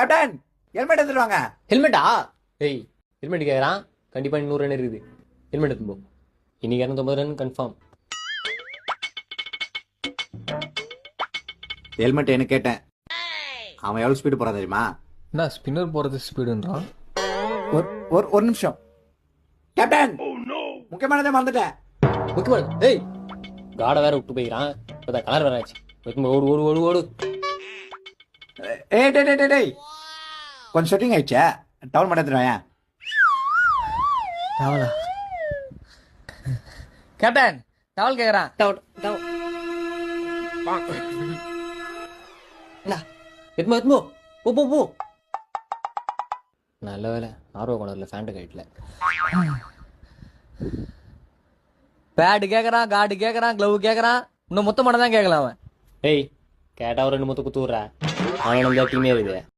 Captain helmet எடுத்துட்டு வாங்க. ஹெல்மெட்டா? ஏய், ஹெல்மெட் கேட்குறான். கண்டிப்பாக 100 ரன் இருக்குது. ஹெல்மெட் எடுத்து போ. இன்னைக்கு 250 ரன் கன்ஃபார்ம். ஹெல்மெட் என்ன கேட்டேன். அவன் எவ்வளவு ஸ்பீடு போறான் தெரியுமா? என்ன ஸ்பின்னர் போறது ஸ்பீடுன்றான். ஒரு நிமிஷம் கேப்டன், முக்கியமானதை மறந்துட்டேன். முக்கியமான ஏய், காடை வேற விட்டு போய்க்கிறான். இப்போ கலர் வேற ஆச்சு. ஓடு ஓடு ஓடு ஓடு. ஏய் டே டேய், கொஞ்சம் ஷூட்டிங் ஆயிடுச்சே. டவுன் மட்டும் எடுத்துட்டு வாங்க. டவலா? கேப்டன் டவல் கேக்குறான். எத்மோ போ போ போ. நல்ல வேலை ஆர்வ கொண்டர்ல ஃபேண்ட்டு கைட்டில். பேடு கேக்குறான், கார்டு கேக்குறான், க்ளவ் கேக்குறான். இன்னும் மொத்தமான தான் கேட்கலாம் அவன். ஏய், கேட்டா ஒரு 2 முத்து குத்து விட்றா. அவன் நம்ம டீமே இருக்குது.